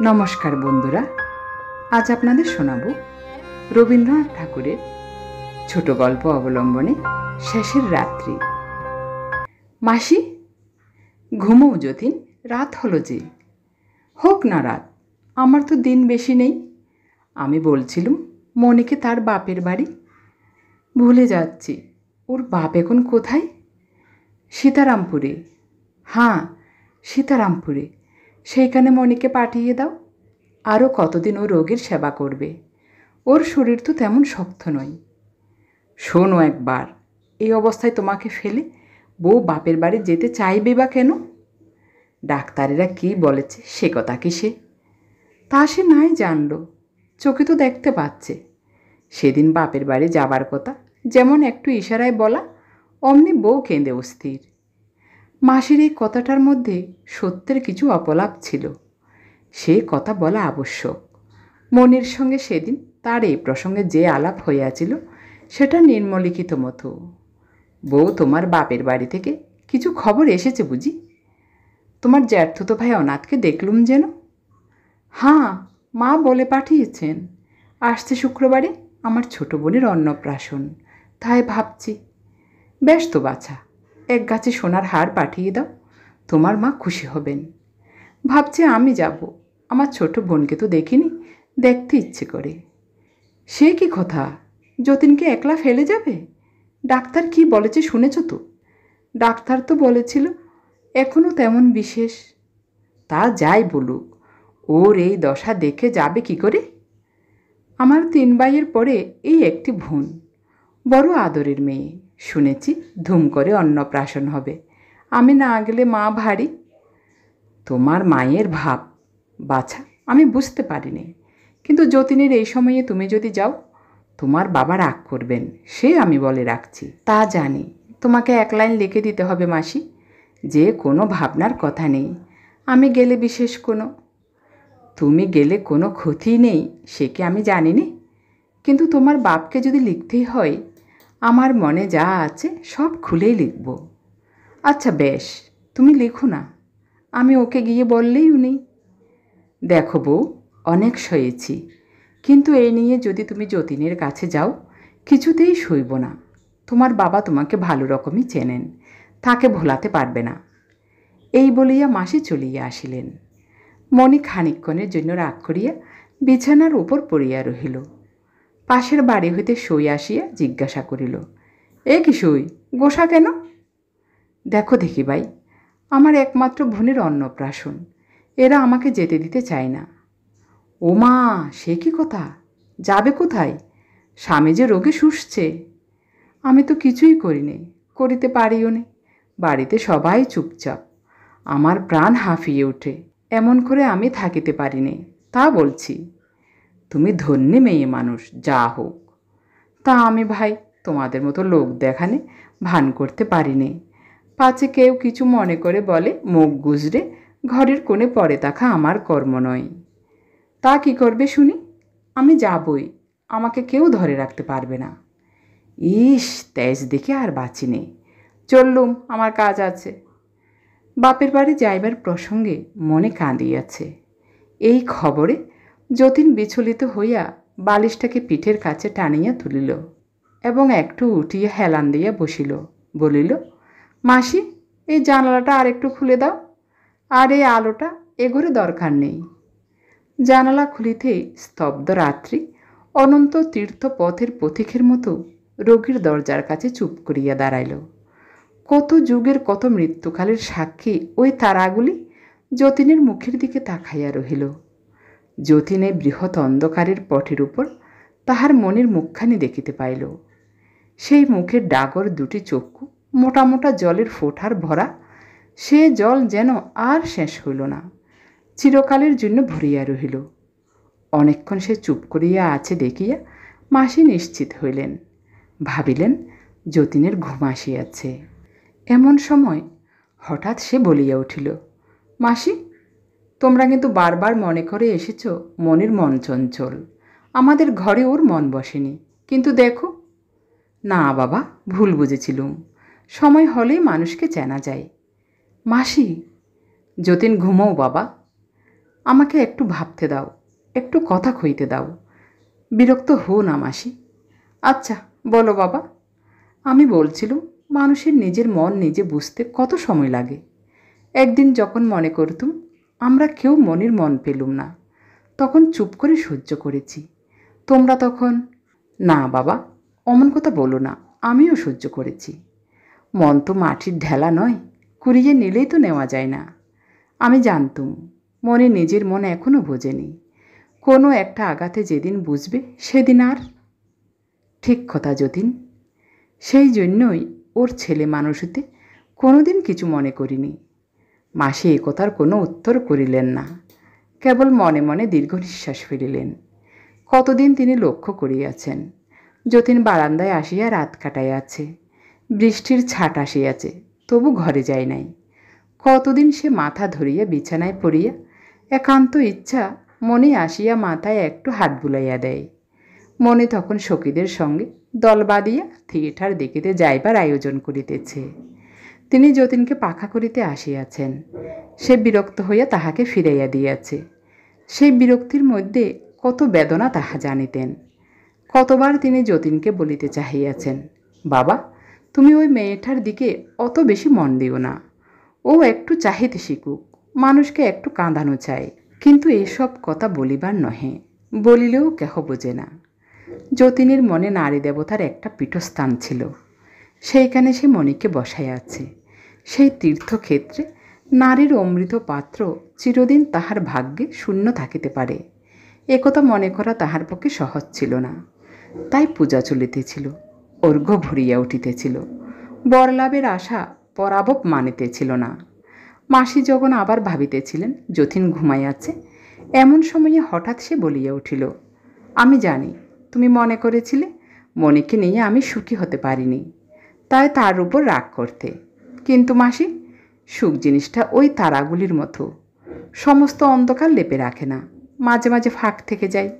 নমস্কার বন্ধুরা, আজ আপনাদের শোনাব রবীন্দ্রনাথ ঠাকুরের ছোট গল্প অবলম্বনে শেষের রাত্রি। মাসি, ঘুমোও যতীন, রাত হলো যে। হোক না রাত, আমার তো দিন বেশি নেই। আমি বলছিলুম মনিকে তার বাপের বাড়ি। ভুলে যাচ্ছি, ওর বাপ এখন কোথায়? সীতারামপুরে। হ্যাঁ, সীতারামপুরে। সেইখানে মনিকে পাঠিয়ে দাও। আরও কতদিন ও রোগীর সেবা করবে? ওর শরীর তো তেমন শক্ত নয়। শোনো একবার, এই অবস্থায় তোমাকে ফেলে বউ বাপের বাড়ি যেতে চাইবে বা কেন? ডাক্তারেরা কী বলেছে সে কথা কি সে? তা সে নাই জানল, চোখে তো দেখতে পাচ্ছে। সেদিন বাপের বাড়ি যাবার কথা যেমন একটু ইশারায় বলা, অমনি বউ কেঁদে অস্থির। মাসির এই কথাটার মধ্যে সত্যের কিছু অপলাপ ছিল। সে কথা বলা আবশ্যক। মনির সঙ্গে সেদিন তার এই প্রসঙ্গে যে আলাপ হইয়াছিল সেটা নিম্নলিখিত মতো। বউ, তোমার বাপের বাড়ি থেকে কিছু খবর এসেছে বুঝি? তোমার জ্যাঠতো ভাই অনাথকে দেখলুম যেন। হ্যাঁ, মা বলে পাঠিয়েছেন আসছে শুক্রবারে আমার ছোট বোনের অন্নপ্রাশন, তাই ভাবছি। বেশ তো বাছা, এক গাছে সোনার হার পাঠিয়ে দাও, তোমার মা খুশি হবেন। ভাবছি আমি যাব, আমার ছোট বোনকে তো দেখিনি, দেখতে ইচ্ছে করে। সে কি কথা, যতীনকে একলা ফেলে যাবে? ডাক্তার কি বলেছে শুনেছ তো? ডাক্তার তো বলেছিল এখনও তেমন বিশেষ। তা যাই বলুক, ওর এই দশা দেখে যাবে কি করে? আমার 3 ভাইয়ের পরে এই একটি বোন, বড় আদরের মেয়ে। শুনেছি ধুম করে অন্নপ্রাশন হবে, আমি না গেলে মা ভারী। তোমার মায়ের ভাব বাছা আমি বুঝতে পারিনি, কিন্তু যতীনের এই সময়ে তুমি যদি যাও তোমার বাবা রাগ করবেন, সে আমি বলে রাখছি। তা জানি, তোমাকে 1 লাইন লিখে দিতে হবে মাসি, যে কোনো ভাবনার কথা নেই, আমি গেলে বিশেষ কোনো। তুমি গেলে কোনো ক্ষতি নেই সে কি আমি জানি নি, কিন্তু তোমার বাপকে যদি লিখতেই হয় আমার মনে যা আছে সব খুলেই লিখব। আচ্ছা বেশ, তুমি লিখো না, আমি ওকে গিয়ে বললেই উনি। দেখো বউ, অনেক সয়েছি, কিন্তু এই নিয়ে যদি তুমি যতীনের কাছে যাও কিছুতেই সইব না। তোমার বাবা তোমাকে ভালো রকমই চেনেন, তাকে ভোলাতে পারবে না। এই বলিয়া মাসি চলিয়া আসিলেন। মণি খানিকক্ষণের জন্য রাগ করিয়া বিছানার উপর পড়িয়া রহিল। পাশের বাড়ি হইতে সই আসিয়া জিজ্ঞাসা করিল, এ কি সই, গোসা কেন? দেখো দেখি ভাই, আমার একমাত্র বোনের অন্নপ্রাশন, এরা আমাকে যেতে দিতে চায় না। ও মা, সে কি কথা? যাবে কোথায়? স্বামী যে রোগে শুষছে। আমি তো কিছুই করিনি, করিতে পারিও নি। বাড়িতে সবাই চুপচাপ, আমার প্রাণ হাঁফিয়ে ওঠে, এমন করে আমি থাকিতে পারিনি, তা বলছি। তুমি ধন্যী মেয়ে মানুষ, যা হোক। তা আমি ভাই তোমাদের মতো লোক দেখানে ভান করতে পারিনি। পাছে কেউ কিছু মনে করে বলে মুখ গুজরে ঘরের কোণে পড়ে থাকা আমার কর্ম নয়। তা কি করবে শুনি? আমি যাবই, আমাকে কেউ ধরে রাখতে পারবে না। ইস, তেজ দেখে আর বাঁচি নেই, চললুম, আমার কাজ আছে। বাপের বাড়ি যাইবার প্রসঙ্গে মনে কাঁদিয়াছে। এই খবরে যতীন বিচলিত হইয়া বালিশটাকে পিঠের কাছে টানিয়া তুলিল এবং একটু উঠিয়া হেলান দিয়া বসিল। বলিল, মাসি, এই জানালাটা আর একটু খুলে দাও, আর এই আলোটা এ ঘরে দরকার নেই। জানালা খুলিতেই স্তব্ধ রাত্রি অনন্ত তীর্থপথের পথিকের মতো রোগীর দরজার কাছে চুপ করিয়া দাঁড়াইল। কত যুগের কত মৃত্যুকালের সাক্ষী ওই তারাগুলি যতীনের মুখের দিকে তাকাইয়া রহিল। যতীন এই বৃহৎ অন্ধকারের পটের উপর তাহার মনের মুখখানি দেখিতে পাইল। সেই মুখের ডাগর 2টি চক্ষু মোটা মোটা জলের ফোঁটার ভরা, সে জল যেন আর শেষ হইল না, চিরকালের জন্য ভরিয়া রহিল। অনেকক্ষণ সে চুপ করিয়া আছে দেখিয়া মাসি নিশ্চিত হইলেন, ভাবিলেন যতীনের ঘুম আসিয়াছে। এমন সময় হঠাৎ সে বলিয়া উঠিল, মাসি, তোমরা কিন্তু বারবার মনে করে এসেছ মনির মন চঞ্চল, আমাদের ঘরে ওর মন বসেনি, কিন্তু দেখো। না বাবা, ভুল বুঝেছিলুম, সময় হলেই মানুষকে চেনা যায়। মাসি, যতীন ঘুমোও বাবা। আমাকে একটু ভাবতে দাও, একটু কথা কইতে দাও। বিরক্ত হো না মাসি। আচ্ছা বলো বাবা। আমি বলছিলুম, মানুষের নিজের মন নিজে বুঝতে কত সময় লাগে। একদিন যখন মনে করতুম আমরা কেউ মনির মন পেলুম না, তখন চুপ করে সহ্য করেছি। তোমরা তখন, না বাবা অমন কথা বলো না, আমিও সহ্য করেছি। মন তো মাটির ঢেলা নয়, কুড়িয়ে নিলেই তো নেওয়া যায় না। আমি জানতুম মনে নিজের মন এখনও বোঝেনি। কোনো একটা আঘাতে যেদিন বুঝবে সেদিন আর। ঠিক কথা যতীন। সেই জন্যই ওর ছেলে মানুষ হতে কোনো দিন কিছু মনে করিনি। মাসি এ কথার কোনো উত্তর করিলেন না, কেবল মনে মনে দীর্ঘ নিঃশ্বাস ফেলিলেন। কতদিন তিনি লক্ষ্য করিয়াছেন যতীন বারান্দায় আসিয়া রাত কাটাইয়াছে। বৃষ্টির ছাট আসিয়াছে, তবু ঘরে যায় নাই। কতদিন সে মাথা ধরিয়া বিছানায় পড়িয়া একান্ত ইচ্ছা মনে আসিয়া মাথায় একটু হাত বুলাইয়া দেয়। মনে তখন সখীদের সঙ্গে দল বাঁধিয়া থিয়েটার দেখিতে যাইবার আয়োজন করিতেছে। তিনি যতীনকে পাখা করিতে আসিয়াছেন। সে বিরক্ত হইয়া তাহাকে ফিরাইয়া দিয়াছে। সেই বিরক্তির মধ্যে কত বেদনা তাহা জানিতেন। কতবার তিনি যতীনকে বলিতে চাহিয়াছেন, বাবা তুমি ওই মেয়েটার দিকে অত বেশি মন দিও না, ও একটু চাহিতে শিখুক, মানুষকে একটু কাঁদানো চায়। কিন্তু এসব কথা বলিবার নহে, বলিলেও কেহ বোঝে না। যতীনের মনে নারী দেবতার একটা পীঠস্থান ছিল, সেইখানে সে মণিকে বসাইয়াছে। সেই তীর্থক্ষেত্রে নারীর অমৃত পাত্র চিরদিন তাহার ভাগ্যে শূন্য থাকিতে পারে, একথা মনে করা তাহার পক্ষে সহজ ছিল না। তাই পূজা চলিতেছিল, অর্ঘ্য ভরিয়া উঠিতেছিল, বরলাভের আশা পরাভব মানিতেছিল না। মাসি যখন আবার ভাবিতেছিলেন যতীন ঘুমাইয়াছে, এমন সময়ে হঠাৎ সে বলিয়া উঠিল, আমি জানি তুমি মনে করেছিলে মণিকে নিয়ে আমি সুখী হতে পারিনি, তাই তার উপর রাগ করতে। কিন্তু মাসি, সুখ জিনিসটা ওই তারাগুলির মতো, সমস্ত অন্ধকার লেপে রাখে না, মাঝে মাঝে ফাঁক থেকে যায়।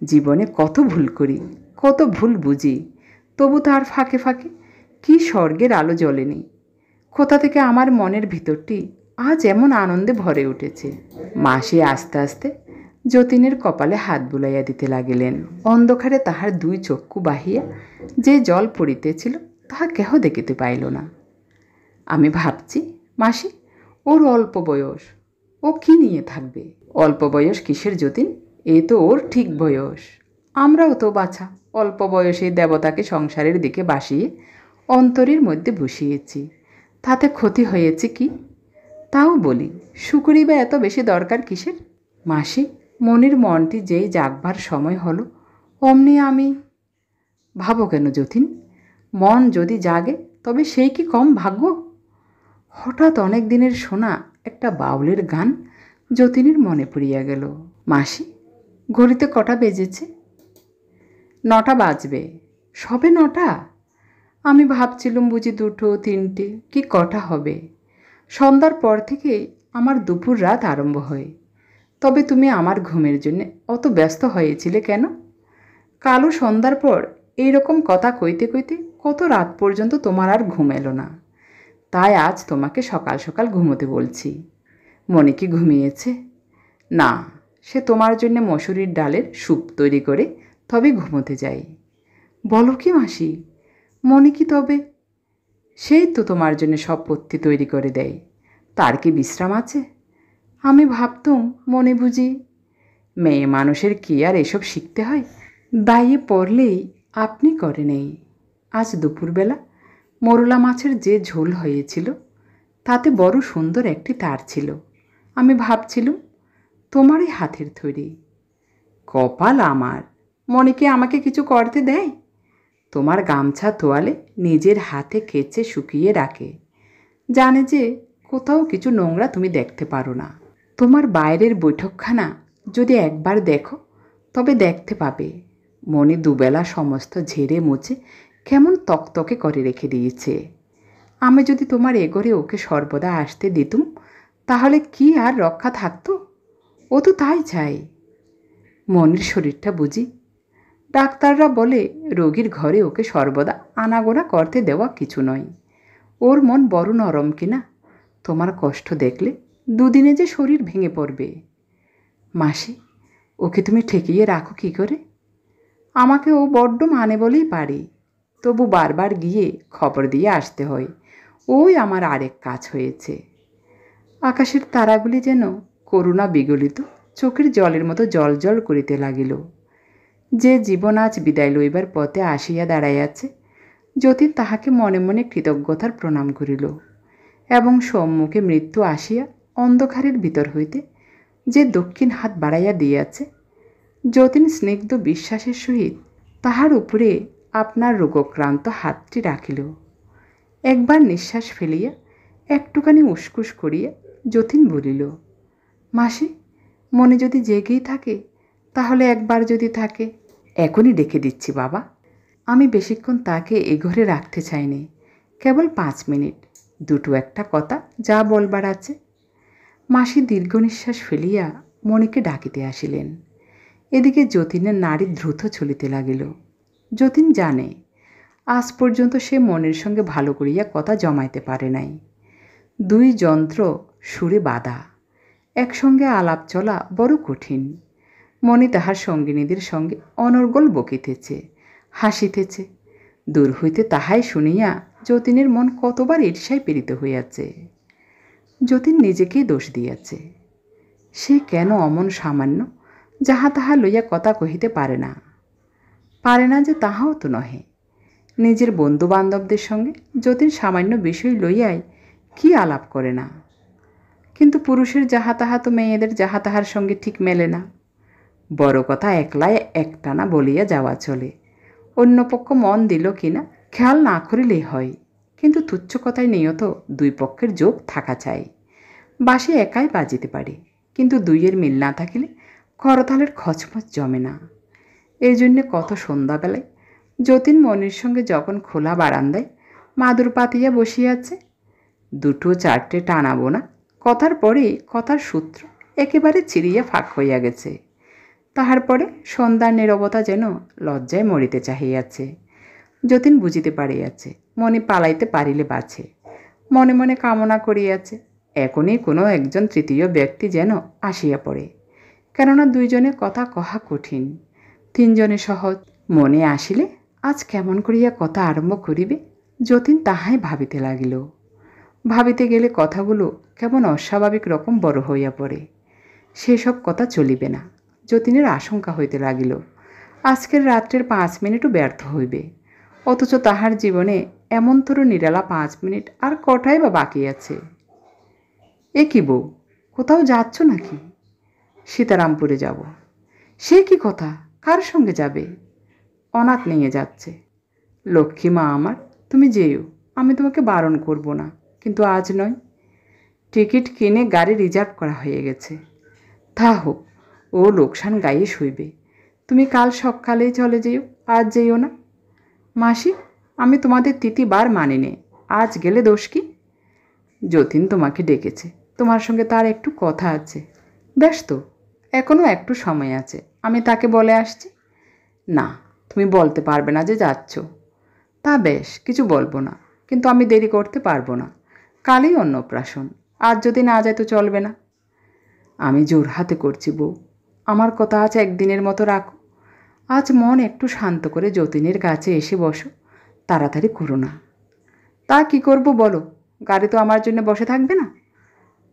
জীবনে কত ভুল করি, কত ভুল বুঝি, তবু তার ফাঁকে ফাঁকে কি স্বর্গের আলো জ্বলেনি। কোথা থেকে আমার মনের ভিতরটি আজ এমন আনন্দে ভরে উঠেছে। মাসি আস্তে আস্তে যতীনের কপালে হাত বুলাইয়া দিতে লাগিলেন। অন্ধকারে তাহার দুই চক্ষু বাহিয়া যে জল পড়িতেছিল তাহা কেহ দেখিতে পাইল না। আমি ভাবছি মাসি, ওর অল্প বয়স, ও কি নিয়ে থাকবে? অল্প বয়স কিসের যতীন, এ তো ওর ঠিক বয়স। আমরাও তো বাছা অল্প বয়সে দেবতাকে সংসারের দিকে বাসিয়ে অন্তরের মধ্যে বসিয়েছি, তাতে ক্ষতি হয়েছে কি? তাও বলি, শুকুরই বা এত বেশি দরকার কিসের? মাসি, মনির মনটি যেই জাগবার সময় হলো অমনি আমি। ভাবো কেন যতীন, মন যদি জাগে তবে সেই কি কম ভাগ্য? হঠাৎ অনেক দিনের শোনা একটা বাউলের গান যতীনের মনে পড়িয়া গেল। মাসি, ঘড়িতে কটা বেজেছে? 9টা বাজবে। সবে 9টা? আমি ভাবছিলুম বুঝি 2টো 3টে কি কটা হবে। সন্ধ্যার পর থেকে আমার দুপুর রাত আরম্ভ হয়। তবে তুমি আমার ঘুমের জন্য অত ব্যস্ত হয়েছিলে কেন? কালও সন্ধ্যার পর এইরকম কথা কইতে কইতে কত রাত পর্যন্ত তোমার আর ঘুম এলো না। তাই আজ তোমাকে সকাল সকাল ঘুমোতে বলছি। মনে কি ঘুমিয়েছে? না, সে তোমার জন্য মসুরির ডালের স্যুপ তৈরি করে তবে ঘুমোতে যাই। বলো কি মাসি, মনে কি তবে? সেই তো তোমার জন্য সব পথ্যি তৈরি করে দেয়, তার কি বিশ্রাম আছে? আমি ভাবতুম মনে বুঝি। মেয়ে মানুষের কি আর এসব শিখতে হয়? দায়ে পড়লেই আপনি করে নেই। আজ দুপুরবেলা মোরলা মাছের যে ঝোল হয়েছিল তাতে বড় সুন্দর একটি তার ছিল। আমি ভাবছিলুম তোমারই হাতের তৈরি। কপাল আমার, মনিকে আমাকে কিছু করতে দেয়? তোমার গামছা তোয়ালে নিজের হাতে কেচে শুকিয়ে রাখে, জানে যে কোথাও কিছু নোংরা তুমি দেখতে পারো না। তোমার বাইরের বৈঠকখানা যদি একবার দেখো তবে দেখতে পাবে মনি দুবেলা সমস্ত ঝেড়ে মুছে কেমন তকতকে করে রেখে দিয়েছে। আমি যদি তোমার এগোরে ওকে সর্বদা আসতে দিতুম তাহলে কি আর রক্ষা থাকতো? ও তো তাই চাই। মনির শরীরটা বুঝি, ডাক্তাররা বলে রোগীর ঘরে ওকে সর্বদা আনাগোনা করতে দেওয়া কিছু নয়। ওর মন বড় নরম কিনা, তোমার কষ্ট দেখলে দুদিনে যে শরীর ভেঙে পড়বে। মাসি, ওকে তুমি ঠেকিয়ে রাখো কী করে? আমাকে ও বড্ড মানে বলেই পারি, তবু বারবার গিয়ে খবর দিয়ে আসতে হয়। ওই আমার আরেক কাজ হয়েছে। আকাশের তারাগুলি যেন করুণা বিগলিত চোখের জলের মতো জল জল করিতে লাগিল। যে জীবন আজ বিদায় লইবার পথে আসিয়া দাঁড়াইয়াছে, যতীন তাহাকে মনে মনে কৃতজ্ঞতার প্রণাম করিল এবং সম্মুখে মৃত্যু আসিয়া অন্ধকারের ভিতর হইতে যে দক্ষিণ হাত বাড়াইয়া দিয়াছে, যতীন স্নিগ্ধ বিশ্বাসের সহিত তাহার উপরে আপনার রোগক্রান্ত হাতটি রাখিল। একবার নিঃশ্বাস ফেলিয়া একটুখানি উসকুস করিয়া যতীন বলিল, মাসি, মনে যদি জেগেই থাকে তাহলে একবার যদি থাকে। এখনই ডেকে দিচ্ছি বাবা। আমি বেশিক্ষণ তাকে এ ঘরে রাখতে চাইনি, কেবল 5 মিনিট, দুটো একটা কথা যা বলবার আছে। মাসি দীর্ঘ নিঃশ্বাস ফেলিয়া মণিকে ডাকিতে আসিলেন। এদিকে যতীনের নাড়ি দ্রুত চলিতে লাগিল। যতীন জানে আজ পর্যন্ত সে মনের সঙ্গে ভালো করিয়া কথা জমাইতে পারে নাই। দুই যন্ত্র সুরে বাঁধা, একসঙ্গে আলাপ চলা বড় কঠিন। মণি তাহার সঙ্গিনীদের সঙ্গে অনর্গল বকিতেছে, হাসিতেছে। দূর হইতে তাহাই শুনিয়া যতীনের মন কতবার ঈর্ষায় পীড়িত হইয়াছে। যতীন নিজেকেই দোষ দিয়াছে। সে কেন অমন সামান্য যাহা তাহা লইয়া কথা কহিতে পারে না। পারে না যে তাহাও তো নহে। নিজের বন্ধুবান্ধবদের সঙ্গে যতীন সামান্য বিষয় লইয়াই কি আলাপ করে না। কিন্তু পুরুষের যাহা তাহা তো মেয়েদের যাহা তাহার সঙ্গে ঠিক মেলে না। বড় কথা একলাই একটানা বলিয়া যাওয়া চলে, অন্য পক্ষ মন দিল কিনা খেয়াল না করিলেই হয়। কিন্তু তুচ্ছ কথায় নিয়ত দুই পক্ষের যোগ থাকা চাই। বাঁশি একাই বাজিতে পারে, কিন্তু দুইয়ের মিল না থাকিলে করতালের খচমচ জমে না। এই জন্যে কত সন্ধ্যাবেলায় যতীন মনির সঙ্গে যখন খোলা বারান্দায় মাদুর পাতিয়া বসিয়াছে, দুটো চারটে টানাবো না কথার পরে কথার সূত্র একেবারে চিরিয়া ফাঁক হইয়া গেছে। তাহার পরে সন্ধ্যার নীরবতা যেন লজ্জায় মরিতে চাহিয়াছে। যতীন বুঝিতে পারিয়াছে মনে পালাইতে পারিলে বাঁচে। মনে মনে কামনা করিয়াছে এখনই কোনো একজন তৃতীয় ব্যক্তি যেন আসিয়া পড়ে, কেননা দুইজনে কথা কহা কঠিন, তিনজনে সহজ। মনে আসিলে আজ কেমন করিয়া কথা আরম্ভ করিবে যতীন তাহাই ভাবিতে লাগিল। ভাবিতে গেলে কথাগুলো কেমন অস্বাভাবিক রকম বড় হইয়া পড়ে। সেসব কথা চলিবে না। যতীনের আশঙ্কা হইতে লাগিল আজকের রাত্রের 5 মিনিটও ব্যর্থ হইবে, অথচ তাহার জীবনে এমনতর নিরালা 5 মিনিট আর কটাই বা বাকি আছে। এ কি বউ, কোথাও যাচ্ছ নাকি? সীতারামপুরে যাব। সে কি কথা, কার সঙ্গে যাবে? অনাথ নিয়ে যাচ্ছে। লক্ষ্মী মা আমার, তুমি যেও, আমি তোমাকে বারণ করব না, কিন্তু আজ নয়। টিকিট কিনে গাড়ি রিজার্ভ করা হয়ে গেছে। তা হোক, ও লোকসান গায়ে শুইবে। তুমি কাল সকালেই চলে যেও, আজ যেও না। মাসি, আমি তোমাদের তিথিবার মানি নে, আজ গেলে দোষ কি? যতীন তোমাকে ডেকেছে, তোমার সঙ্গে তার একটু কথা আছে। বেশ তো, এখনও একটু সময় আছে, আমি তাকে বলে আসছি। না, তুমি বলতে পারবে না যে যাচ্ছ। তা বেশ, কিছু বলবো না, কিন্তু আমি দেরি করতে পারবো না। কালই অন্নপ্রাশন, আজ যদি না যায় তো চলবে না। আমি জোর হাতে করছি বউ, আমার কথা আজ একদিনের মতো রাখো। আজ মন একটু শান্ত করে যতীনের কাছে এসে বসো, তাড়াতাড়ি করো না। তা কি করব বলো, গাড়ি তো আমার জন্য বসে থাকবে না।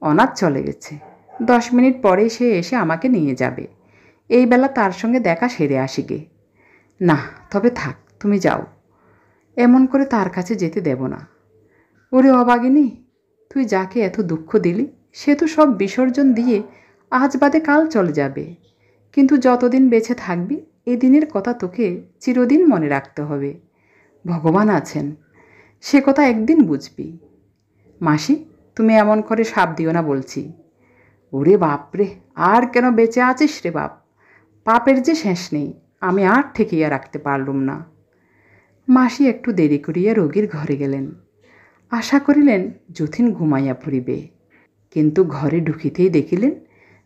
অনাথ চলে গেছে, 10 মিনিট পরেই সে এসে আমাকে নিয়ে যাবে। এই বেলা তার সঙ্গে দেখা সেরে আসি গে। না, তবে থাক, তুমি যাও। এমন করে তার কাছে যেতে দেব না। ওরে অবাগিনী, তুই যাকে এত দুঃখ দিলি সে তো সব বিসর্জন দিয়ে আজ বাদে কাল চলে যাবে, কিন্তু যতদিন বেঁচে থাকবি এদিনের কথা তোকে চিরদিন মনে রাখতে হবে। ভগবান আছেন, সে কথা একদিন বুঝবি। মাসি, তুমি এমন করে সাপ দিও না বলছি। ওরে বাপরে, আর কেন বেঁচে আছিস রে বাপ? পাপের যে শেষ নেই, আমি আর ঠেকিয়া রাখতে পারলুম না। মাসি একটু দেরি করিয়া রোগীর ঘরে গেলেন। আশা করিলেন যতীন ঘুমাইয়া পড়িবে, কিন্তু ঘরে ঢুকিতেই দেখিলেন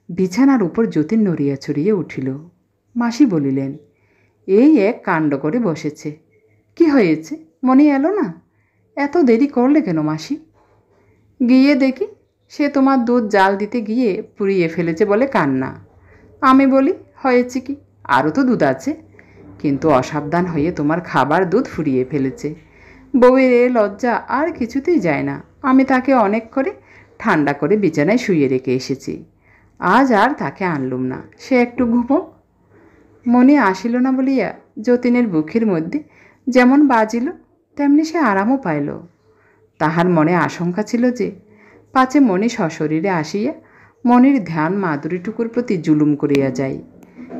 বিছানার উপর যতীন নড়িয়া চড়িয়া উঠিল। মাসি বলিলেন, এই এক কাণ্ড করে বসেছে। কি হয়েছে, মনে এলো না? এত দেরি করলে কেন মাসি? গিয়ে দেখি সে তোমার দুধ জাল দিতে গিয়ে পুড়িয়ে ফেলেছে বলে কান্না। আমি বলি, হয়েছে কি, আরও তো দুধ আছে। কিন্তু অসাবধান হয়ে তোমার খাবার দুধ ফুরিয়ে ফেলেছে। বউয়ের এ লজ্জা আর কিছুতেই যায় না। আমি তাকে অনেক করে ঠান্ডা করে বিছানায় শুইয়ে রেখে এসেছি। আজ আর তাকে আনলুম না, সে একটু ঘুমোক। মনে আসিল না বলিয়া যতীনের বুকের মধ্যে যেমন বাজিল তেমনি সে আরামও পাইল। তাহার মনে আশঙ্কা ছিল যে পাছে মণি সশরীরে আসিয়া মনির ধ্যান মাধুরীটুকুর প্রতি জুলুম করিয়া যায়।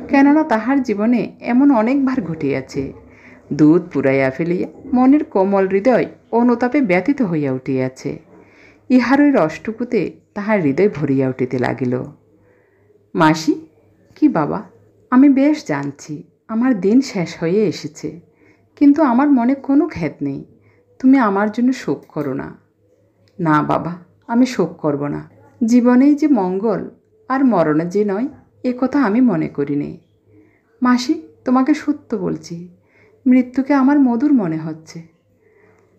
কেননা তাহার জীবনে এমন অনেকবার ঘটিয়াছে, দুধ পুরাইয়া ফেলিয়া মনির কোমল হৃদয় অনুতাপে ব্যথিত হইয়া উঠিয়াছে। ইহার ওই রসটুকুতে তাহার হৃদয় ভরিয়া উঠিতে লাগিল। মাসি, কি বাবা, আমি বেশ জানছি আমার দিন শেষ হয়ে এসেছে, কিন্তু আমার মনে কোনো খেদ নেই। তুমি আমার জন্য শোক করো না। না বাবা, আমি শোক করব না। জীবনেই যে মঙ্গল আর মরণে যে নয়, এ কথা আমি মনে করি নে। মাসি, তোমাকে সত্য বলছি, মৃত্যুকে আমার মধুর মনে হচ্ছে।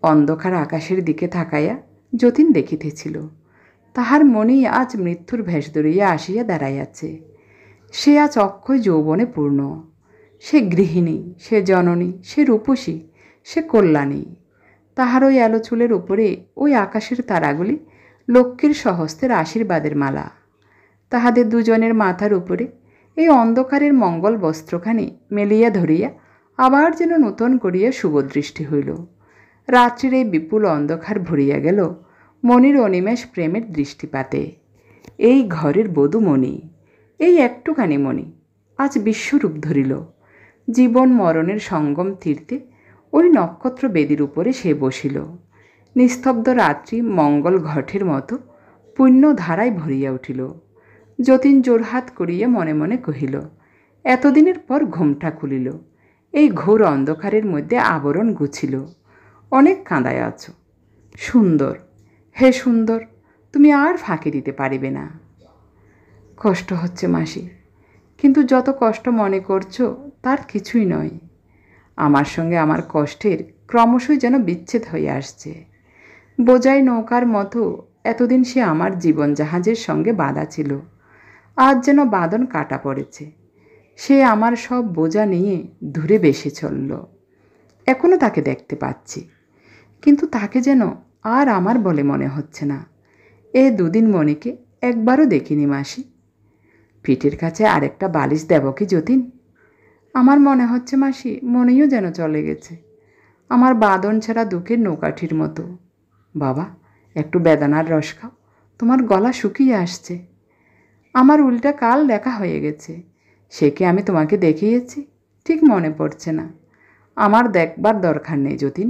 অন্ধকার আকাশের দিকে তাকাইয়া যতীন দেখিতেছিল তাহার মনেই আজ মৃত্যুর ভেষ ধরিয়া আসিয়া দাঁড়াইয়াছে। সে আজ অক্ষয় যৌবনে পূর্ণ। সে গৃহিণী, সে জননী, সে রূপসী, সে কল্যাণী। তাহার ওই এলো চুলের উপরে ওই আকাশের তারাগুলি লক্ষ্মীর সহস্তের আশীর্বাদের মালা। তাহাদের দুজনের মাথার উপরে এই অন্ধকারের মঙ্গল বস্ত্রখানি মেলিয়া ধরিয়া আবার যেন নূতন করিয়া শুভদৃষ্টি হইল। রাত্রির এই বিপুল অন্ধকার ভরিয়া গেল মনির অনিমেষ প্রেমের দৃষ্টিপাতে। এই ঘরের বধূ মণি, এই একটুখানি মণি আজ বিশ্বরূপ ধরিল। জীবন মরণের সঙ্গম তীর্থে ওই নক্ষত্র বেদির উপরে সে বসিল। নিস্তব্ধ রাত্রি মঙ্গল ঘটের মতো পুণ্য ধারায় ভরিয়া উঠিল। যতীন জোরহাত করিয়া মনে মনে কহিল, এতদিনের পর ঘোমটা খুলিল। এই ঘোর অন্ধকারের মধ্যে আবরণ গুছিল। অনেক কাঁদায় আছো। সুন্দর, হে সুন্দর, তুমি আর ফাঁকি দিতে পারিবে না। কষ্ট হচ্ছে মাসি, কিন্তু যত কষ্ট মনে করছো তার কিছুই নয়। আমার সঙ্গে আমার কষ্টের ক্রমশই যেন বিচ্ছেদ হয়ে আসছে। বোঝাই নৌকার মতো এতদিন সে আমার জীবন জাহাজের সঙ্গে বাঁধা ছিল, আজ যেন বাঁধন কাটা পড়েছে। সে আমার সব বোঝা নিয়ে দূরে বেশি চলল। এখনও তাকে দেখতে পাচ্ছি, কিন্তু তাকে যেন আর আমার বলে মনে হচ্ছে না। এ দুদিন মনিকে একবারও দেখিনি মাসি। পিঠের কাছে আরেকটা বালিশ দেব কি যতীন? আমার মনে হচ্ছে মাসি মনেও যেন চলে গেছে, আমার বাঁধন ছাড়া দুঃখের নৌকাঠির মতো। বাবা, একটু বেদানার রস খাও, তোমার গলা শুকিয়ে আসছে। আমার উল্টা কাল দেখা হয়ে গেছে, সে কি আমি তোমাকে দেখিয়েছি? ঠিক মনে পড়ছে না। আমার দেখবার দরকার নেই যতীন।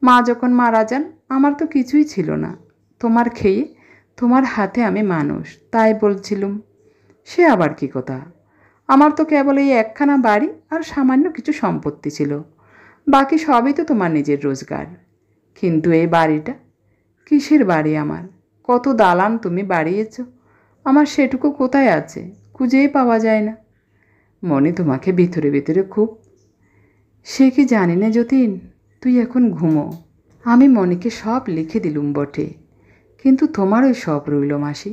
মা যখন মারা যান আমার তো কিছুই ছিল না। তোমার খেয়ে তোমার হাতে আমি মানুষ, তাই বলছিলুম। সে আবার কি কথা? আমার তো কেবল এই একখানা বাড়ি আর সামান্য কিছু সম্পত্তি ছিল, বাকি সবই তো তোমার নিজের রোজগার। কিন্তু এই বাড়িটা কিসের বাড়ি আমার? কত দালান তুমি বাড়িয়েছ, আমার সেটুকু কোথায় আছে? খুঁজেই পাওয়া যায় না। মনে তোমাকে ভিতরে ভিতরে খুব। সে কি জানি না যতীন, তুই এখন ঘুমো। আমি মনিকে সব লিখে দিলুম বটে, কিন্তু তোমার ওই সব রইল মাসি।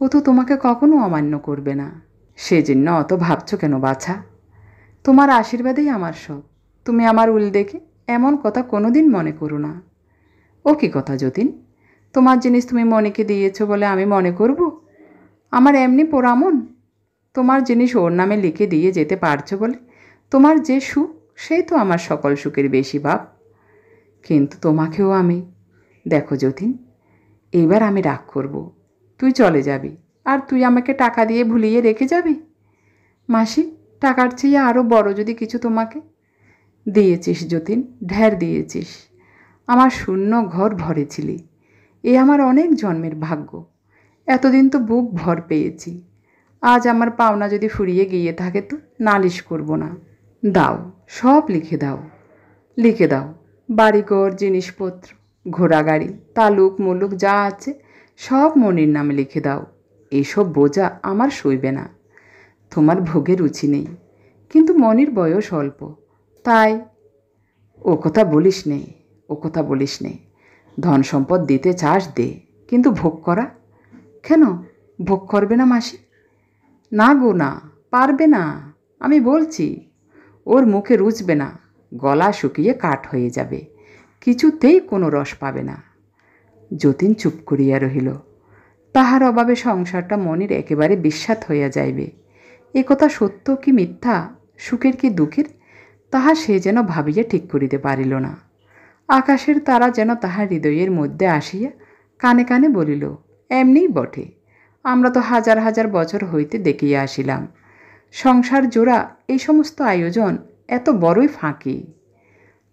ও তো তোমাকে কখনো অমান্য করবে না। সেজন্য অত ভাবছো কেন বাছা? তোমার আশীর্বাদেই আমার সব। তুমি আমার উল দেখে এমন কথা কোনোদিন মনে করো না। ও কি কথা যতীন? তোমার জিনিস তুমি মনিকে দিয়েছো বলে আমি মনে করব? আমার এমনি পোড়ামন। তোমার জিনিস ওর নামে লিখে দিয়ে যেতে পারছো বলে তোমার যে সুখ, সেই তো আমার সকল সুখের বেশি ভাব। কিন্তু তোমাকেও আমি, দেখো যতীন, এইবার আমি রাগ করব। তুই চলে যাবি, আর তুই আমাকে টাকা দিয়ে ভুলিয়ে রেখে যাবি? মাসি, টাকার চেয়ে আরও বড় যদি কিছু তোমাকে দিয়েছিস যতীন, ঢের দিয়েছিস। আমার শূন্য ঘর ভরেছিলি, এ আমার অনেক জন্মের ভাগ্য। এতদিন তো বুক ভর পেয়েছি। আজ আমার পাওনা যদি ফুরিয়ে গিয়ে থাকে তো নালিশ করব না। দাও, সব লিখে দাও, লিখে দাও। বাড়িঘর, জিনিসপত্র, ঘোড়া গাড়ি, তালুক মুলুক যা আছে সব মনির নামে লিখে দাও। এসব বোঝা আমার সইবে না। তোমার ভোগে রুচি নেই, কিন্তু মনির বয়স অল্প, তাই। ও কথা বলিস নে, ও কথা বলিস নে। ধন সম্পদ দিতে চাস দে, কিন্তু ভোগ করা কেন? ভোগ করবে না মাসি? না গো না, পারবে না, আমি বলছি। ওর মুখে রুচবে না, গলা শুকিয়ে কাঠ হয়ে যাবে, কিছুতেই কোনো রস পাবে না। যতীন চুপ করিয়া রহিল। তাহার অভাবে সংসারটা মনির একেবারে বিস্বাদ হইয়া যাইবে। এ কথা সত্য কি মিথ্যা, সুখের কি দুঃখের, তাহা সে যেন ভাবিয়া ঠিক করিতে পারিল না। আকাশের তারা যেন তাহার হৃদয়ের মধ্যে আসিয়া কানে কানে বলিল, এমনিই বটে, আমরা তো হাজার হাজার বছর হইতে দেখিয়া আসিলাম, সংসার জোড়া এই সমস্ত আয়োজন এত বড়ই ফাঁকি।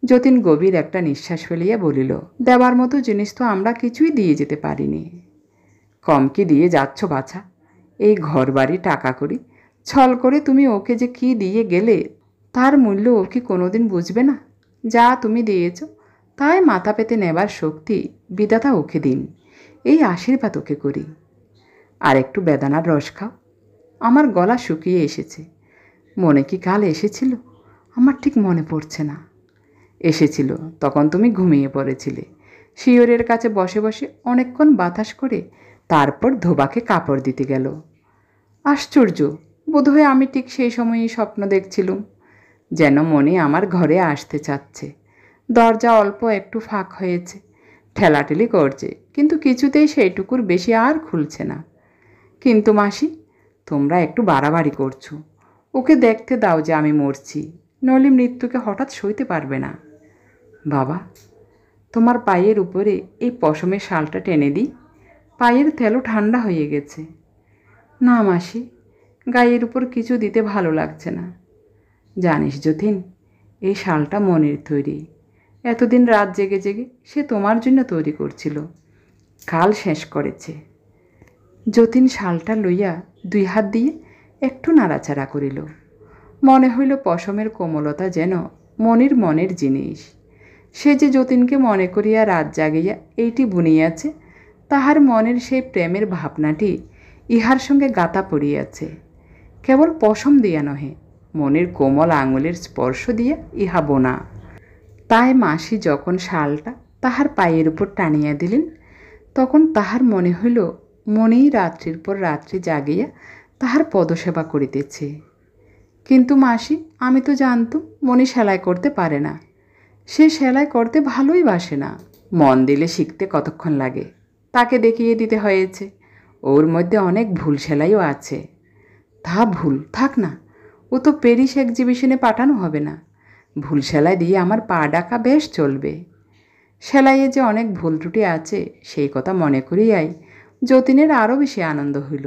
যতীন গভীর একটা নিঃশ্বাস ফেলিয়া বলিল, দেবার মতো জিনিস তো আমরা কিছুই দিয়ে যেতে পারিনি। কম কি দিয়ে যাচ্ছ বাছা? এই ঘর বাড়ি টাকা করি ছল করে তুমি ওকে যে কি দিয়ে গেলে, তার মূল্য ও কি কোনোদিন বুঝবে না? যা তুমি দিয়েছ তাই মাথা পেতে নেবার শক্তি বিধাতা ওকে দিন, এই আশীর্বাদ ওকে করি। আর একটু বেদানার রস খাও, আমার গলা শুকিয়ে এসেছে। মনে কি কাল এসেছিল? আমার ঠিক মনে পড়ছে না। এসেছিল, তখন তুমি ঘুমিয়ে পড়েছিলে। শিয়রের কাছে বসে বসে অনেকক্ষণ বাতাস করে তারপর ধোবাকে কাপড় দিতে গেল। আশ্চর্য, বোধহয় আমি ঠিক সেই সময়ই স্বপ্ন দেখছিলুম, যেন মনে আমার ঘরে আসতে চাচ্ছে। দরজা অল্প একটু ফাঁক হয়েছে, ঠেলাঠেলি করছে, কিন্তু কিছুতেই সেইটুকুর বেশি আর খুলছে না। কিন্তু মাসি, তোমরা একটু বাড়াবাড়ি করছো। ওকে দেখতে দাও যে আমি মরছি, নইলে মৃত্যুকে হঠাৎ সইতে পারবে না। বাবা, তোমার পায়ের উপরে এই পশমের শালটা টেনে দিই, পায়ের তেলও ঠান্ডা হয়ে গেছে। না মাসি, গায়ের উপর কিছু দিতে ভালো লাগছে না। জানিস যতীন, এই শালটা মনের তৈরি। এতদিন রাত জেগে জেগে সে তোমার জন্য তৈরি করছিল, কাল শেষ করেছে। যতীন শালটা লইয়া দুই হাত দিয়ে একটু নাড়াচাড়া করিল। মনে হইল পশমের কোমলতা যেন মনির মনের জিনিস। সে যে যতীনকে মনে করিয়া রাত জাগিয়া এইটি বুনিয়াছে, তাহার মনের সেই প্রেমের ভাবনাটি ইহার সঙ্গে গাঁথা পড়িয়াছে। কেবল পশম দিয়া নহে, মনের কোমল আঙুলের স্পর্শ দিয়া ইহা বোনা। তাই মাসি যখন শালটা তাহার পায়ের উপর টানিয়া দিলেন, তখন তাহার মনে হইল মনেই রাত্রির পর রাত্রি জাগিয়া তাহার পদসেবা করিতেছে। কিন্তু মাসি, আমি তো জানতুম মনি সেলাই করতে পারে না। সে সেলাই করতে ভালোই বাসে না। মন দিলে শিখতে কতক্ষণ লাগে, তাকে দেখিয়ে দিতে হয়েছে। ওর মধ্যে অনেক ভুল সেলাইও আছে। তা ভুল থাক না, ও তো প্যারিস এক্সিবিশনে পাঠানো হবে না। ভুল সেলাই দিয়ে আমার পা ডাকা বেশ চলবে। সেলাইয়ে যে অনেক ভুল ত্রুটি আছে সেই কথা মনে করিয়াই যতীনের আরও বেশি আনন্দ হইল।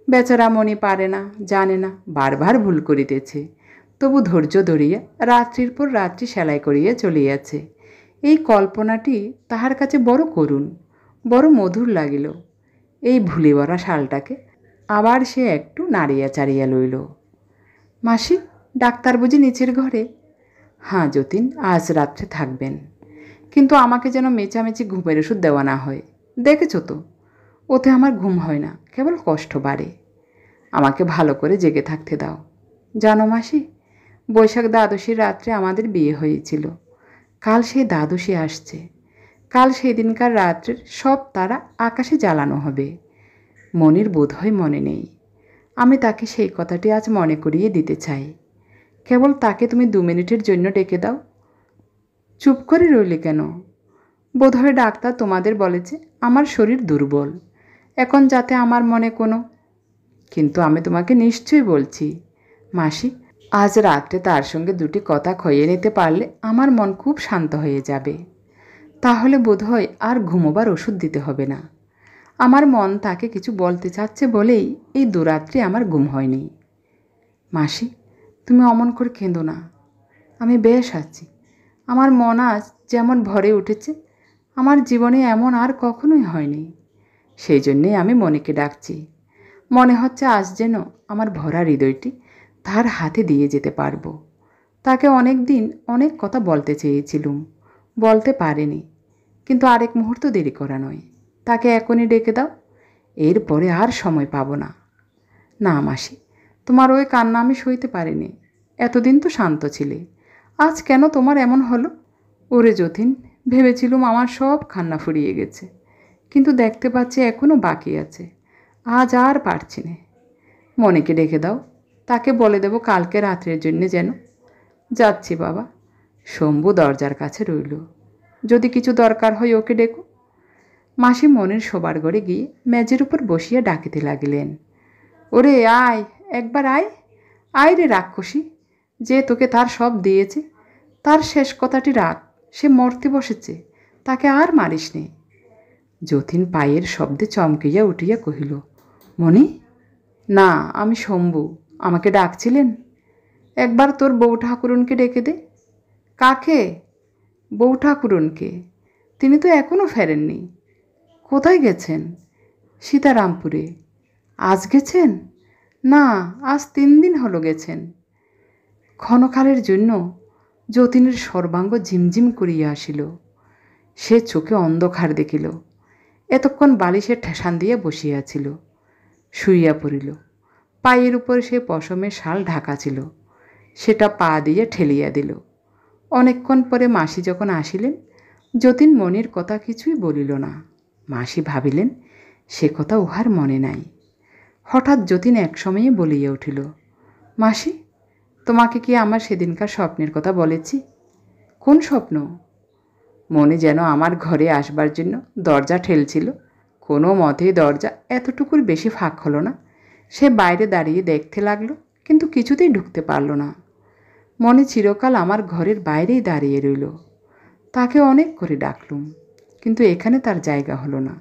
বেচারা মনি পারে না, জানে না, বারবার ভুল করিতেছে, তবু ধৈর্য ধরিয়া রাত্রির পর রাত্রি সেলাই করিয়া চলিয়াছে। এই কল্পনাটি তাহার কাছে বড় করুণ, বড় মধুর লাগিল। এই ভুলি ভরা শালটাকে আবার সে একটু নাড়িয়া চাড়িয়া লইল। মাসি, ডাক্তার বুঝি নিচের ঘরে? হ্যাঁ যতীন, আজ রাত্রে থাকবেন, কিন্তু আমাকে যেন মেচামেচি ঘুমের ওষুধ দেওয়া না হয়। দেখেছ তো, ওতে আমার ঘুম হয় না, কেবল কষ্ট বাড়ে। আমাকে ভালো করে জেগে থাকতে দাও। জানো মাসি, বৈশাখ দ্বাদশীর রাত্রে আমাদের বিয়ে হয়েছিল। কাল সেই দ্বাদশী আসছে। কাল সেই দিনকার রাত্রের সব তারা আকাশে জ্বালানো হবে। মনির বোধহয় মনে নেই। আমি তাকে সেই কথাটি আজ মনে করিয়ে দিতে চাই। কেবল তাকে তুমি 2 মিনিটের জন্য ডেকে দাও। চুপ করে রইলে কেন? বোধহয় ডাক্তার তোমাদের বলেছে আমার শরীর দুর্বল, এখন যাতে আমার মনে কোনো। কিন্তু আমি তোমাকে নিশ্চয়ই বলছি মাসি, আজ রাত্রে তার সঙ্গে 2টি কথা খইয়ে নিতে পারলে আমার মন খুব শান্ত হয়ে যাবে। তাহলে বোধহয় আর ঘুমোবার ওষুধ দিতে হবে না। আমার মন তাকে কিছু বলতে চাচ্ছে বলেই এই দুরাত্রি আমার ঘুম হয়নি। মাসি, তুমি অমন করে কেঁদো না। আমি বেশ আছি। আমার মন আজ যেমন ভরে উঠেছে, আমার জীবনে এমন আর কখনোই হয়নি। সেই জন্যেই আমি মনিকে ডাকছি। মনে হচ্ছে আজ যেন আমার ভরা হৃদয়টি তার হাতে দিয়ে যেতে পারবো। তাকে অনেক দিন অনেক কথা বলতে চেয়েছিলুম, বলতে পারিনি। কিন্তু আরেক মুহূর্ত দেরি করা নয়, তাকে এখনই ডেকে দাও। এরপরে আর সময় পাবো না। না মাসি, তোমার ওই কান্না আমি সইতে পারিনি। এতদিন তো শান্ত ছিলে, আজ কেন তোমার এমন হলো? ওরে যতীন, ভেবেছিলুম আমার সব কান্না ফুরিয়ে গেছে, কিন্তু দেখতে পাচ্ছি এখনও বাকি আছে। আজ আর পারছি না। মনিকে ডেকে দাও, তাকে বলে দেব কালকে রাত্রের জন্যে যেন। যাচ্ছি বাবা। শম্ভু দরজার কাছে রইল। যদি কিছু দরকার হয় ওকে ডেকো। মাসি মনির শোবার ঘরে গিয়ে মেজের উপর বসিয়া ডাকিতে লাগিলেন, ওরে আয়, একবার আয়, আয় রে রাক্ষসী, যে তোকে তার সব দিয়েছে তার শেষ কথাটি রাখ, সে মরতে বসেছে, তাকে আর মারিস নে। যতীন পায়ের শব্দে চমকিয়া উঠিয়া কহিল, মণি? না, আমি শম্ভু। আমাকে ডাকছিলেন? একবার তোর বউ ঠাকুরুনকে ডেকে দে। কাকে? বউ ঠাকুরুনকে। তিনি তো এখনও ফেরেননি। কোথায় গেছেন? সীতারামপুরে। আজ গেছেন? না, আজ 3 দিন হলো গেছেন। ক্ষণকালের জন্য যতীনের সর্বাঙ্গ ঝিমঝিম করিয়া আসিল। সে চোখে অন্ধকার দেখিল। এতক্ষণ বালিশে ঠেসান দিয়া বসিয়াছিল। শুইয়া পড়িল। পায়ের উপর সে পশমের শাল ঢাকা ছিল, সেটা পা দিয়ে ঠেলিয়া দিল। অনেকক্ষণ পরে মাসি যখন আসিলেন, যতীন মনির কথা কিছুই বলিল না। মাসি ভাবিলেন সে কথা উহার মনে নাই। হঠাৎ যতীন একসময়ে বলিয়া উঠিল, মাসি, তোমাকে কি আমার সেদিনকার স্বপ্নের কথা বলেছি? কোন স্বপ্ন? মনে যেন আমার ঘরে আসবার জন্য দরজা ঠেলছিল। কোনো মতেই দরজা এতটুকুর বেশি ফাঁক হলো না। সে বাইরে দাঁড়িয়ে দেখতে লাগলো, কিন্তু কিছুতেই ঢুকতে পারল না। মনে চিরকাল আমার ঘরের বাইরেই দাঁড়িয়ে রইল। তাকে অনেক করে ডাকলুম, কিন্তু এখানে তার জায়গা হলো না।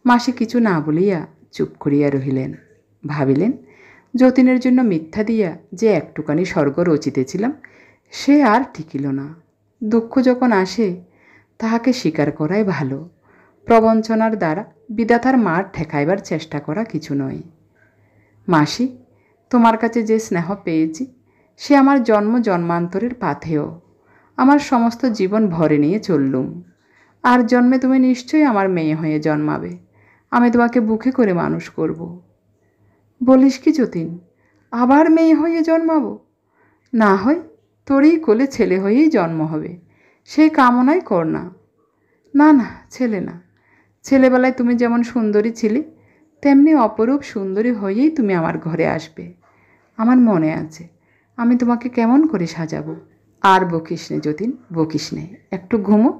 মাসি কিছু না বলিয়া চুপ করিয়া রহিলেন। ভাবিলেন যতীনের জন্য মিথ্যা দিয়া যে একটুখানি স্বর্গ রচিতেছিলাম সে আর টিকিল না। দুঃখ যখন আসে তাহাকে স্বীকার করাই ভালো। প্রবঞ্চনার দ্বারা বিধাতার মার ঠেকাইবার চেষ্টা করা কিছু নয়। মাসি, তোমার কাছে যে স্নেহ পেয়েছি সে আমার জন্ম জন্মান্তরের পাথেয়। আমার সমস্ত জীবন ভরে নিয়ে চললুম। আর জন্মে তুমি নিশ্চয়ই আমার মেয়ে হয়ে জন্মাবে। আমি তোমাকে বুকে করে মানুষ করব। বলিস কি যতীন, আবার মেয়ে হয়ে জন্মাবো? না হয় তোরই কোলে ছেলে হয়েই জন্ম হবে, সেই কামনাই কর না। না না, ছেলে না। ছেলেবেলায় তুমি যেমন সুন্দরী ছিলে তেমনি অপরূপ সুন্দরী হয়েই তুমি আমার ঘরে আসবে। আমার মনে আছে। আমি তোমাকে কেমন করে সাজাবো। আর বকিস নে যতীন, বকিস নে, একটু ঘুমো।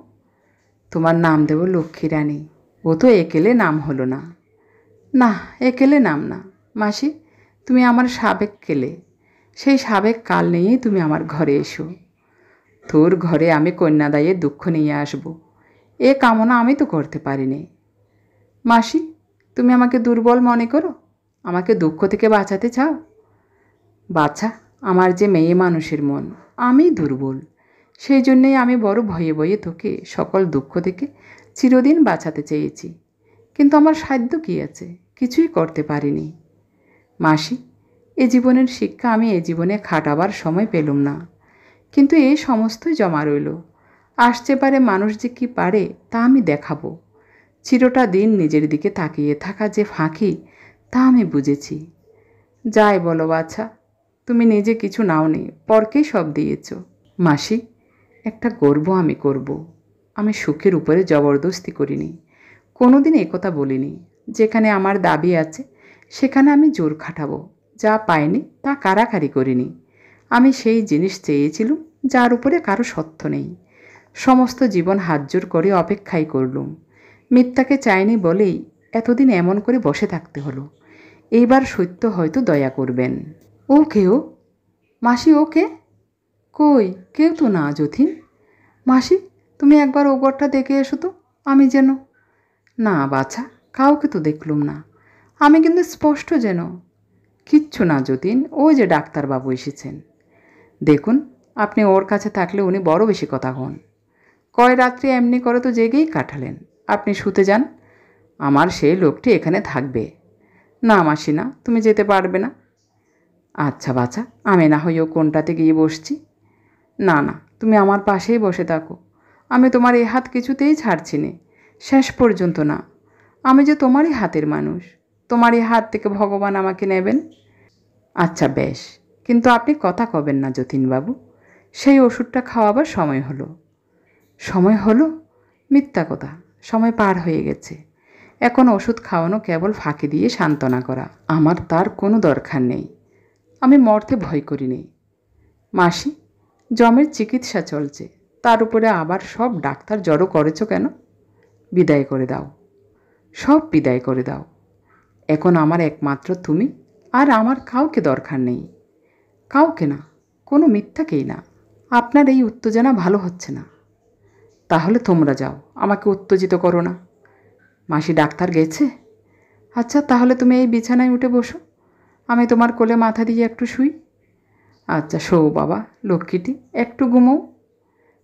তোমার নাম দেব লক্ষ্মী রানী। ও তো একেলে নাম হলো না। না, একেলে নাম না। মাসি, তুমি আমার সাবেক কেলে। সেই সাবেক কাল নিয়েই তুমি আমার ঘরে এসো। তোর ঘরে আমি কন্যাদায়ের দুঃখ নিয়ে আসব, এ কামনা আমি তো করতে পারিনি। মাসি, তুমি আমাকে দুর্বল মনে করো? আমাকে দুঃখ থেকে বাঁচাতে চাও? বাছা, আমার যে মেয়ে মানুষের মন, আমি দুর্বল। সেই জন্যেই আমি বড় ভয়ে ভয়ে তোকে সকল দুঃখ থেকে চিরদিন বাঁচাতে চেয়েছি। কিন্তু আমার সাধ্য কী আছে? কিছুই করতে পারিনি। মাসি, এ জীবনের শিক্ষা আমি এ জীবনে খাটাবার সময় পেলুম না, কিন্তু এই সমস্তই জমা রইল। আসতে পারে মানুষ যে কি পারে তা আমি দেখাবো। চিরটা দিন নিজের দিকে তাকিয়ে থাকা যে ফাঁকি তা আমি বুঝেছি। যাই বলো বাছা, তুমি নিজে কিছু নাওনি, পরকেই সব দিয়েছ। মাসি, একটা গর্ব আমি করব। আমি সুখের উপরে জবরদস্তি করিনি, কোনো দিন একথা বলিনি। যেখানে আমার দাবি আছে সেখানে আমি জোর খাটাবো। যা পাইনি তা কারাকারি করিনি। আমি সেই জিনিস চেয়েছিলুম যার উপরে কারো সত্য নেই। সমস্ত জীবন হাতজোর করে অপেক্ষাই করলুম। মিথ্যাকে চাইনি বলেই এতদিন এমন করে বসে থাকতে হলো। এইবার সত্য হয়তো দয়া করবেন। ও কেউ? মাসি, ও কে? কই, কেউ তো না যতীন। মাসি, তুমি একবার ও ঘরটা দেখে এসো তো, আমি যেন। না বাছা, কাউকে তো দেখলুম না। আমি কিন্তু স্পষ্ট যেন। কিচ্ছু না যতীন, ওই যে ডাক্তারবাবু এসেছেন। দেখুন, আপনি ওর কাছে থাকলে উনি বড় বেশি কথা কন। কয় রাত্রি এমনি করে তো জেগেই কাটালেন। আপনি শুতে যান, আমার সেই লোকটি এখানে থাকবে। না মাসি না, তুমি যেতে পারবে না। আচ্ছা বাছা, আমি না হয় ও কোনটাতে গিয়ে বসছি। না না, তুমি আমার পাশেই বসে থাকো। আমি তোমার এই হাত কিছুতেই ছাড়ছি নে, শেষ পর্যন্ত না। আমি যে তোমারই হাতের মানুষ, তোমারই হাত থেকে ভগবান আমাকে নেবেন। আচ্ছা বেশ, কিন্তু আপনি কথা কবেন না যতীনবাবু। সেই ওষুধটা খাওয়াবার সময় হলো। সময় হলো? মিথ্যা কথা, সময় পার হয়ে গেছে। এখন ওষুধ খাওয়ানো কেবল ফাঁকি দিয়ে সান্ত্বনা করা। আমার তার কোনো দরকার নেই। আমি মরতে ভয় করি নেই। মাসি, জমের চিকিৎসা চলছে, তার উপরে আবার সব ডাক্তার জড়ো করেছ কেন? বিদায় করে দাও, সব বিদায় করে দাও। এখন আমার একমাত্র তুমি, আর আমার কাউকে দরকার নেই। কাউকে না, কোনো মিথ্যাকেই না। আপনার এই উত্তেজনা ভালো হচ্ছে না। তাহলে তোমরা যাও, আমাকে উত্তেজিত করো না। মাসি ডাক্তার গেছে? আচ্ছা, তাহলে তুমি এই বিছানায় উঠে বসো, আমি তোমার কোলে মাথা দিয়ে একটু শুই। আচ্ছা শো বাবা, লক্ষ্মীটি, একটু ঘুমোও।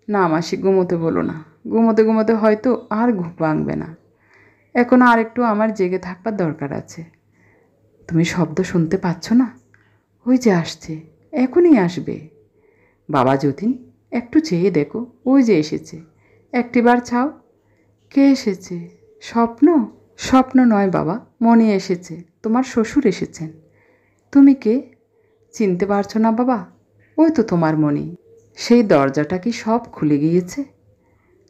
না মাসি, ঘুমোতে বলো না। ঘুমোতে ঘুমোতে হয়তো আর ঘুম ভাঙবে না। এখনও আর একটু আমার জেগে থাকবার দরকার আছে। তুমি শব্দ শুনতে পাচ্ছ না? ওই যে আসছে, এখনই আসবে। বাবা যতীন, একটু চেয়ে দেখো, ওই যে এসেছে। একটিবার চাও। কে এসেছে? স্বপ্ন? স্বপ্ন নয় বাবা, মনে এসেছে। তোমার শ্বশুর এসেছেন। তুমি কে? চিনতে পারছো না বাবা? ওই তো তোমার মনি। সেই দরজাটা কি সব খুলে গিয়েছে?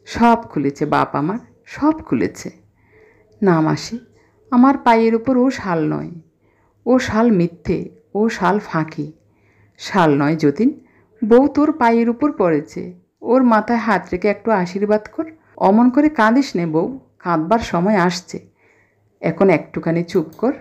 সব খুলেছে বাপ আমার, সব খুলেছে। না মাসি, আমার পায়ের উপর ও শাল নয়। ও শাল মিথ্যে, ও শাল ফাঁকি। শাল নয় যতীন, বউ তোর পায়ের উপর পড়েছে। ওর মাথায় হাত রেখে একটু আশীর্বাদ কর। অমন করে কাঁদিস নে বউ, কাঁদবার সময় আসছে। এখন একটুখানি চুপ কর।